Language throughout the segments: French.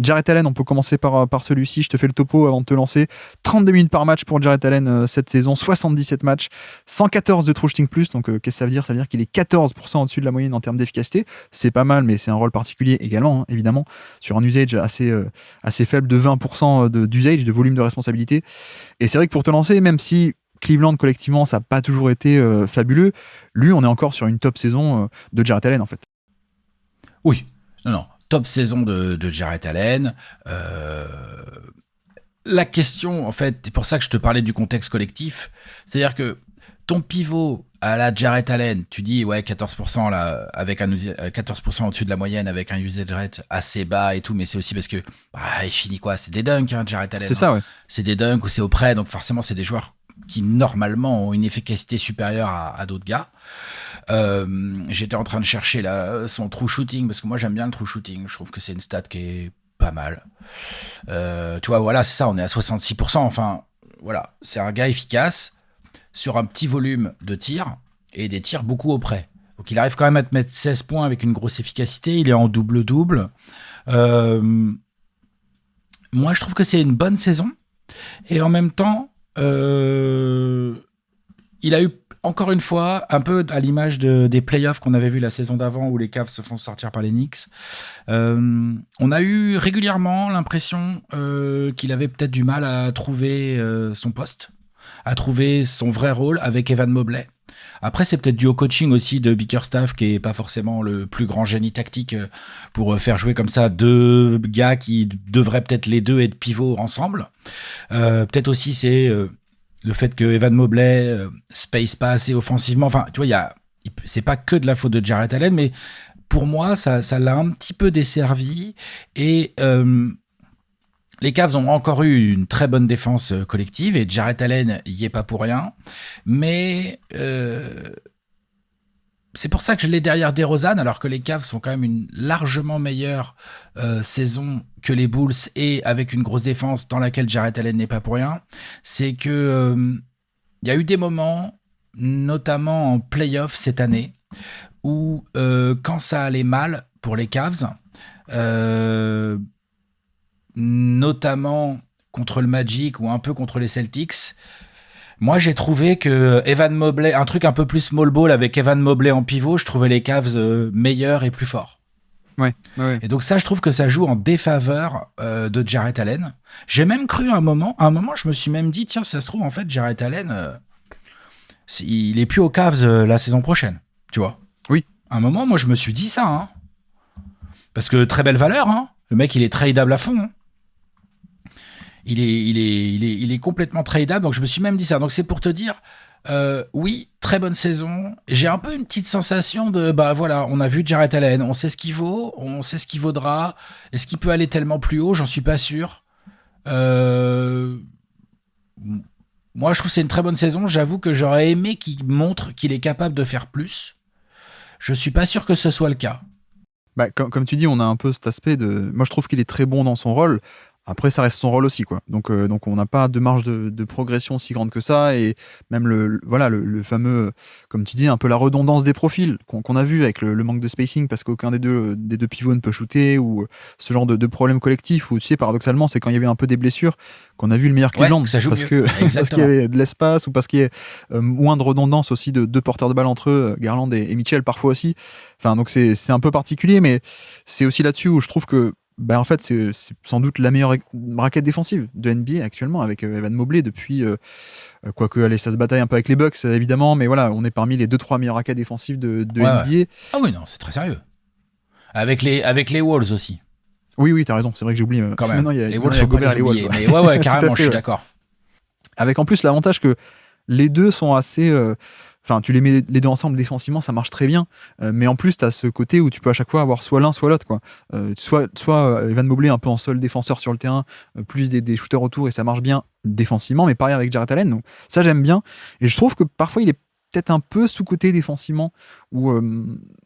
Jarrett Allen, on peut commencer par celui-ci. Je te fais le topo avant de te lancer. 32 minutes par match pour Jarrett Allen cette saison, 77 matchs, 114 de true shooting plus. Donc, qu'est-ce que ça veut dire? Ça veut dire qu'il est 14% au-dessus de la moyenne en termes d'efficacité. C'est pas mal, mais c'est un rôle particulier également, hein, évidemment, sur un usage assez faible de 20% d'usage, de volume de responsabilité. Et c'est vrai que pour te lancer, même si Cleveland, collectivement, ça n'a pas toujours été fabuleux, lui, on est encore sur une top saison de Jarrett Allen, en fait. Oui, non. Top saison de Jarrett Allen. La question, en fait, c'est pour ça que je te parlais du contexte collectif, c'est-à-dire que ton pivot à la Jarrett Allen, tu dis ouais 14% là, avec 14% au-dessus de la moyenne, avec un usage rate assez bas et tout, mais c'est aussi parce que il finit quoi? C'est des dunks, hein, Jarrett Allen. C'est ça, ouais. C'est des dunks ou c'est auprès, donc forcément c'est des joueurs qui normalement ont une efficacité supérieure à d'autres gars. J'étais en train de chercher là, son true shooting, parce que moi j'aime bien le true shooting, je trouve que c'est une stat qui est pas mal. Tu vois, voilà, c'est ça, on est à 66%, enfin, voilà, c'est un gars efficace sur un petit volume de tirs, et des tirs beaucoup auprès. Donc il arrive quand même à te mettre 16 points avec une grosse efficacité, il est en double-double. Moi je trouve que c'est une bonne saison, et en même temps, il a eu encore une fois, un peu à l'image des playoffs qu'on avait vu la saison d'avant où les Cavs se font sortir par les Knicks, on a eu régulièrement l'impression qu'il avait peut-être du mal à trouver son poste, à trouver son vrai rôle avec Evan Mobley. Après, c'est peut-être dû au coaching aussi de Bickerstaff, qui est pas forcément le plus grand génie tactique pour faire jouer comme ça deux gars qui devraient peut-être les deux être pivots ensemble. Peut-être aussi c'est le fait que Evan Mobley space pas assez offensivement. Enfin, tu vois, c'est pas que de la faute de Jarrett Allen, mais pour moi, ça l'a un petit peu desservi. Et les Cavs ont encore eu une très bonne défense collective, et Jarrett Allen y est pas pour rien. Mais c'est pour ça que je l'ai derrière DeRozan, alors que les Cavs sont quand même une largement meilleure saison que les Bulls, et avec une grosse défense dans laquelle Jarrett Allen n'est pas pour rien. C'est que il y a eu des moments, notamment en playoff cette année, où quand ça allait mal pour les Cavs, notamment contre le Magic ou un peu contre les Celtics, moi, j'ai trouvé que Evan Mobley, un truc un peu plus small ball avec Evan Mobley en pivot, je trouvais les Cavs meilleurs et plus forts. Ouais. Et donc ça, je trouve que ça joue en défaveur de Jarrett Allen. J'ai même cru à un moment, je me suis même dit, tiens, ça se trouve, en fait, Jarrett Allen, il est plus aux Cavs la saison prochaine, tu vois. Oui. À un moment, moi, je me suis dit ça, hein. Parce que très belle valeur, hein. Le mec, il est tradable à fond, hein. Il est complètement tradable, donc je me suis même dit ça. Donc c'est pour te dire, oui, très bonne saison. J'ai un peu une petite sensation de, voilà, on a vu Jarrett Allen, on sait ce qu'il vaut, on sait ce qu'il vaudra. Est-ce qu'il peut aller tellement plus haut? J'en suis pas sûr. Moi, je trouve que c'est une très bonne saison. J'avoue que j'aurais aimé qu'il montre qu'il est capable de faire plus. Je suis pas sûr que ce soit le cas. Comme tu dis, on a un peu cet aspect de... Moi, je trouve qu'il est très bon dans son rôle. Après, ça reste son rôle aussi, quoi. Donc on n'a pas de marge de progression si grande que ça, et même le fameux, comme tu dis, un peu la redondance des profils qu'on a vu avec le manque de spacing, parce qu'aucun des deux pivots ne peut shooter, ou ce genre de problème collectif, où tu sais, paradoxalement, c'est quand il y avait un peu des blessures qu'on a vu le meilleur Cleveland, parce qu'il y avait de l'espace, ou parce qu'il y a moins de redondance aussi de deux porteurs de balle entre eux, Garland et Mitchell parfois aussi. Enfin, donc c'est un peu particulier, mais c'est aussi là-dessus où je trouve que en fait, c'est sans doute la meilleure raquette défensive de NBA actuellement, avec Evan Mobley depuis, quoique allez, ça se bataille un peu avec les Bucks évidemment, mais voilà, on est parmi les 2-3 meilleures raquettes défensives de NBA. Ouais. Ah oui, non, c'est très sérieux. Avec les Wolves aussi. Oui, t'as raison, c'est vrai que j'ai oublié. Quand même. Les Wolves sont pas les oubliés, mais ouais, carrément, je suis d'accord. Avec en plus l'avantage que les deux sont assez... Enfin, tu les mets les deux ensemble défensivement, ça marche très bien. Mais en plus, tu as ce côté où tu peux à chaque fois avoir soit l'un, soit l'autre, quoi. Soit Evan Mobley un peu en seul défenseur sur le terrain, plus des shooters autour, et ça marche bien défensivement, mais pareil avec Jarrett Allen. Donc ça, j'aime bien. Et je trouve que parfois, il est peut-être un peu sous-coté défensivement, où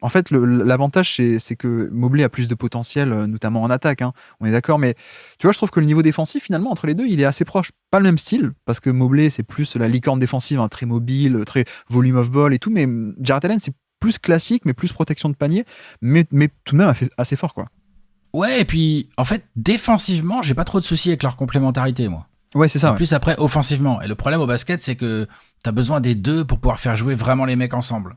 en fait l'avantage c'est que Mobley a plus de potentiel, notamment en attaque, hein, on est d'accord, mais tu vois, je trouve que le niveau défensif finalement entre les deux il est assez proche, pas le même style, parce que Mobley c'est plus la licorne défensive, hein, très mobile, très volume of ball et tout, mais Jarrett Allen c'est plus classique, mais plus protection de panier, mais tout de même assez fort, quoi. Ouais, et puis, en fait, défensivement, j'ai pas trop de soucis avec leur complémentarité, moi. Ouais, c'est ça. Ouais. Plus après, offensivement. Et le problème au basket, c'est que t'as besoin des deux pour pouvoir faire jouer vraiment les mecs ensemble.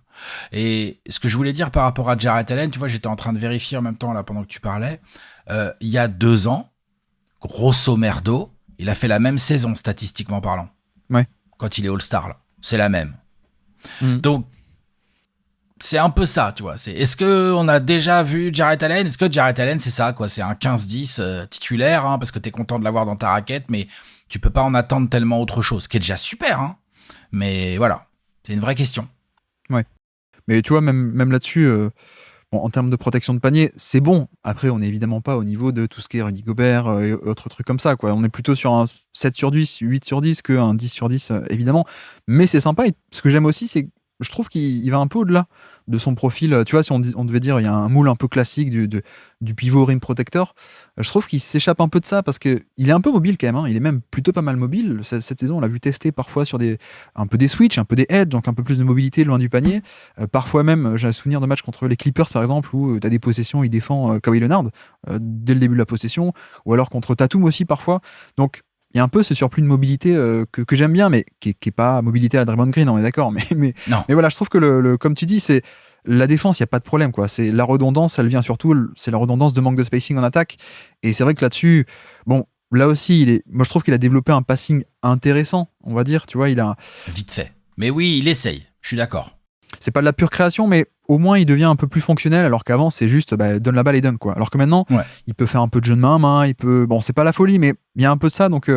Et ce que je voulais dire par rapport à Jarrett Allen, tu vois, j'étais en train de vérifier en même temps, là, pendant que tu parlais. Il y a 2 ans, grosso merdo, il a fait la même saison, statistiquement parlant. Ouais. Quand il est All-Star, là. C'est la même. Mm. Donc, c'est un peu ça, tu vois. Est-ce que on a déjà vu Jarrett Allen? Est-ce que Jarrett Allen, c'est ça, quoi? C'est un 15-10 titulaire, hein, parce que t'es content de l'avoir dans ta raquette, mais tu peux pas en attendre tellement autre chose, ce qui est déjà super, hein. Mais voilà, c'est une vraie question. Ouais. Mais tu vois, même là-dessus, bon, en termes de protection de panier, c'est bon. Après, on n'est évidemment pas au niveau de tout ce qui est Rudy Gobert et autres trucs comme ça, quoi. On est plutôt sur un 7 sur 10, 8 sur 10 qu'un 10 sur 10, évidemment. Mais c'est sympa. Et ce que j'aime aussi, c'est que je trouve qu'il va un peu au-delà de son profil. Tu vois, si on devait dire, il y a un moule un peu classique du pivot rim protector, je trouve qu'il s'échappe un peu de ça parce qu'il est un peu mobile quand même. Hein. Il est même plutôt pas mal mobile. Cette saison, on l'a vu tester parfois sur un peu des switches, un peu des edges, donc un peu plus de mobilité loin du panier. Parfois même, j'ai un souvenir de match contre les Clippers par exemple, où tu as des possessions, il défend Kawhi Leonard dès le début de la possession, ou alors contre Tatum aussi parfois. Donc, il y a un peu ce surplus de mobilité que j'aime bien, mais qui est pas mobilité à la Draymond Green, on est d'accord. Mais voilà, je trouve que comme tu dis, c'est la défense, il y a pas de problème, quoi. C'est la redondance, elle vient surtout, c'est la redondance de manque de spacing en attaque. Et c'est vrai que là-dessus, bon, là aussi, moi je trouve qu'il a développé un passing intéressant, on va dire. Tu vois, il a Vite fait. Mais oui, il essaye. Je suis d'accord. c'est pas de la pure création, mais au moins il devient un peu plus fonctionnel, alors qu'avant c'est juste donne la balle et donne, quoi. Alors que maintenant, il peut faire un peu de jeu de main à main, bon, c'est pas la folie, mais il y a un peu de ça, donc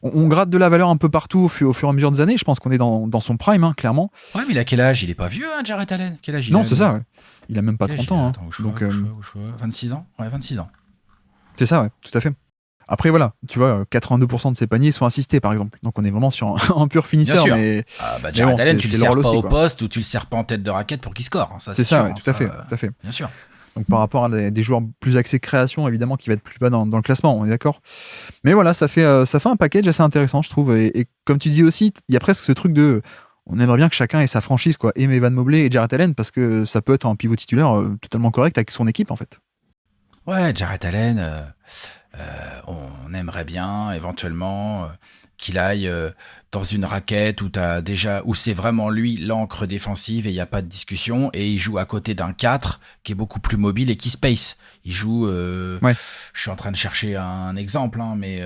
on gratte de la valeur un peu partout au fur et à mesure des années. Je pense qu'on est dans son prime, hein, clairement. Ouais, mais il a quel âge? Il est pas vieux, hein, Jarrett Allen? Quel âge il Non, a, c'est ça, ouais. Il a même pas Quel âge 30 il a? ans. Hein. Attends, Donc, 26 ans? Ouais, 26 ans. c'est ça, ouais, tout à fait. Après, voilà, tu vois, 82% de ses paniers sont assistés, par exemple. Donc, on est vraiment sur un pur finisseur. Bien sûr. Mais Jarrett Allen, tu le sers pas aussi, au quoi. poste ou tu le sers pas en tête de raquette pour qu'il score. Hein, ça, C'est sûr, ça, ouais, hein, tout à fait. Bien sûr. Donc, par rapport à des joueurs plus axés création, évidemment, qui va être plus bas dans le classement, on est d'accord. Mais voilà, ça fait un package assez intéressant, je trouve. Et comme tu dis aussi, il y a presque ce truc de. On aimerait bien que chacun ait sa franchise, quoi. Et Evan Mobley et Jarrett Allen, parce que ça peut être un pivot titulaire totalement correct avec son équipe, en fait. Ouais, Jarrett Allen, on aimerait bien éventuellement qu'il aille dans une raquette où c'est vraiment lui l'encre défensive et il n'y a pas de discussion, et il joue à côté d'un 4 qui est beaucoup plus mobile et qui space. Il joue. Ouais. Je suis en train de chercher un exemple, hein, mais.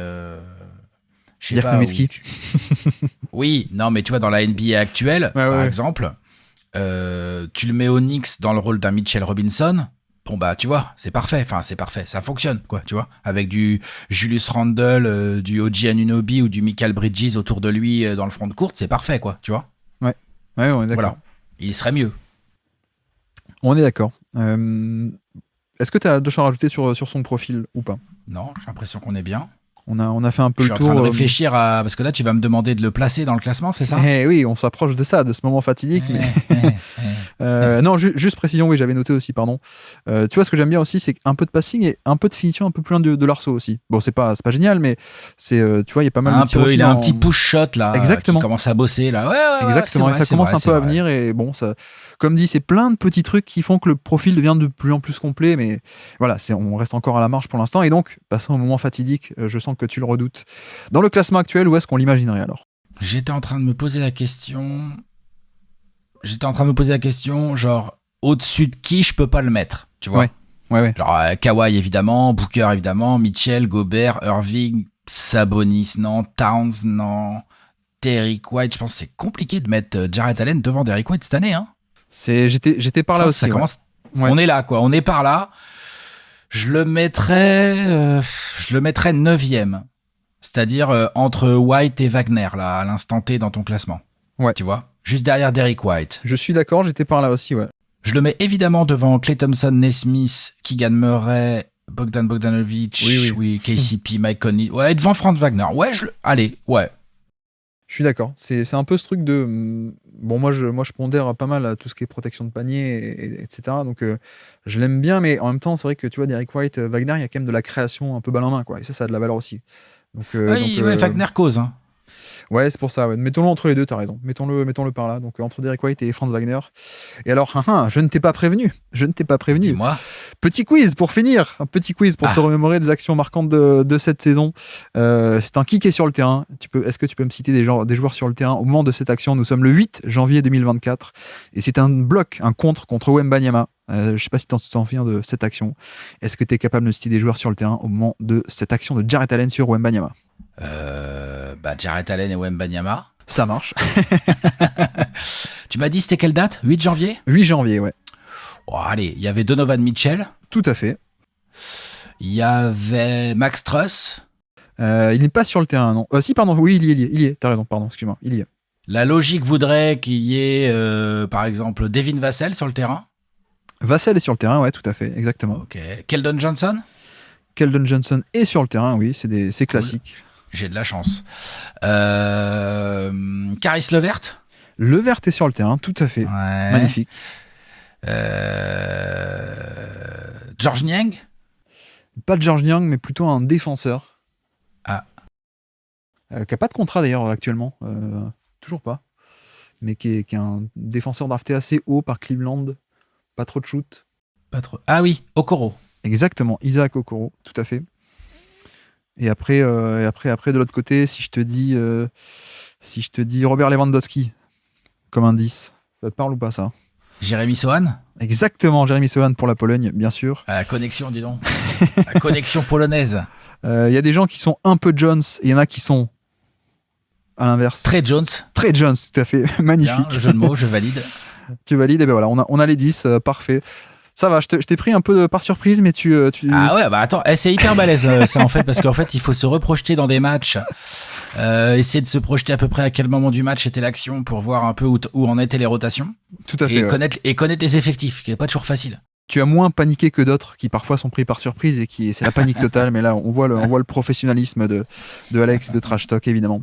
Je sais Dirk pas. Nowitzki. Oui, non, mais tu vois, dans la NBA actuelle, par exemple, tu le mets au Knicks dans le rôle d'un Mitchell Robinson. Bon, bah, tu vois, c'est parfait. Enfin, c'est parfait. Ça fonctionne, quoi, tu vois. Avec du Julius Randle, du OG Anunoby ou du Michael Bridges autour de lui dans le front de courte, c'est parfait, quoi, tu vois. Ouais, on est d'accord. Voilà. Il serait mieux. On est d'accord. Est-ce que tu as d'autres choses à rajouter sur son profil ou pas? Non, j'ai l'impression qu'on est bien. On a fait un peu Je le suis tour. en train de réfléchir parce que là, tu vas me demander de le placer dans le classement, c'est ça? Oui, on s'approche de ça, de ce moment fatidique. Non, juste précision, oui, j'avais noté aussi, pardon. Tu vois, ce que j'aime bien aussi, c'est un peu de passing et un peu de finition un peu plus loin de l'arceau aussi. Bon, c'est pas génial, mais c'est, tu vois, il y a pas mal de tirs aussi il a un petit push shot là. Exactement. Qui commence à bosser là. Ouais, exactement, vrai, et ça commence un peu à venir. Et bon, ça, comme dit, c'est plein de petits trucs qui font que le profil devient de plus en plus complet. Mais voilà, on reste encore à la marge pour l'instant. Et donc, passons au moment fatidique, je sens que tu le redoutes. Dans le classement actuel, où est-ce qu'on l'imaginerait alors? J'étais en train de me poser la question, genre, au-dessus de qui je peux pas le mettre, tu vois? Ouais. Genre, Kawhi évidemment, Booker évidemment, Mitchell, Gobert, Irving, Sabonis, non, Towns, non, Derrick White. Je pense que c'est compliqué de mettre Jarrett Allen devant Derrick White cette année, hein? J'étais par là aussi. Ça commence. Ouais. On est là, quoi. On est par là. Je le mettrais 9e. C'est-à-dire entre White et Wagner, là, à l'instant T dans ton classement. Ouais. Tu vois? Juste derrière Derrick White. Je suis d'accord, j'étais par là aussi, ouais. Je le mets évidemment devant Klay Thompson, Nesmith, Keegan Murray, Bogdan Bogdanovic, oui, KCP, Mike Conley. Ouais, devant Franz Wagner. Ouais, allez, ouais. Je suis d'accord. C'est un peu ce truc de. Bon, moi, je pondère pas mal à tout ce qui est protection de panier, etc. Donc, je l'aime bien, mais en même temps, c'est vrai que tu vois, Derrick White, Wagner, il y a quand même de la création un peu balle en main, quoi. Et ça a de la valeur aussi. Donc, Wagner cause, hein. Ouais, c'est pour ça. Ouais. Mettons-le entre les deux, t'as raison. Mettons-le par là. Donc entre Derek White et Franz Wagner. Et alors, je ne t'ai pas prévenu. Dis-moi. Petit quiz pour finir. Un petit quiz pour se remémorer des actions marquantes de cette saison. C'est un qui est sur le terrain. Est-ce que tu peux me citer des joueurs sur le terrain au moment de cette action? Nous sommes le 8 janvier 2024. Et c'est un bloc, un contre Wembanyama. Je ne sais pas si tu t'en souviens de cette action. Est-ce que tu es capable de citer des joueurs sur le terrain au moment de cette action de Jarrett Allen sur Wembanyama? Jarrett Allen et Wembanyama. Ça marche. Tu m'as dit c'était quelle date? 8 janvier? 8 janvier, ouais. Oh, allez, il y avait Donovan Mitchell. Tout à fait. Il y avait Max Truss. Il n'est pas sur le terrain, non. Si, pardon, oui, il y est. T'as raison, pardon, excuse-moi, il y est. La logique voudrait qu'il y ait, par exemple, Devin Vassell sur le terrain. Vassell est sur le terrain, ouais, tout à fait, exactement. Ok. Keldon Johnson? Keldon Johnson est sur le terrain, oui, c'est classique. J'ai de la chance. Caris LeVert? LeVert est sur le terrain, tout à fait. Ouais. Magnifique. George Niang? Pas de George Niang, mais plutôt un défenseur. Ah. Qui n'a pas de contrat d'ailleurs actuellement. Toujours pas. Mais qui est un défenseur drafté assez haut par Cleveland. Pas trop de shoot. Pas trop. Ah oui, Okoro. Exactement, Isaac Okoro, tout à fait. Et après, de l'autre côté, si je te dis Robert Lewandowski comme indice, ça te parle ou pas ça? Jérémy Sohan? Exactement, Jérémy Sohan pour la Pologne, bien sûr. La connexion, dis donc. La connexion polonaise. Il y a des gens qui sont un peu Jones et il y en a qui sont à l'inverse. Très Jones. Très Jones, tout à fait. Magnifique. Bien, jeu de mots, je valide. Tu valides, et ben voilà, on a les 10, parfait. Ça va, je t'ai pris un peu par surprise, mais tu... Ah ouais, bah attends, c'est hyper balèze ça en fait, parce qu'en fait, il faut se reprojeter dans des matchs, essayer de se projeter à peu près à quel moment du match était l'action pour voir un peu où en étaient les rotations. Tout à fait. Et connaître les effectifs, qui n'est pas toujours facile. Tu as moins paniqué que d'autres qui parfois sont pris par surprise et c'est la panique totale, mais là on voit le professionnalisme de Alex de Trash Talk évidemment.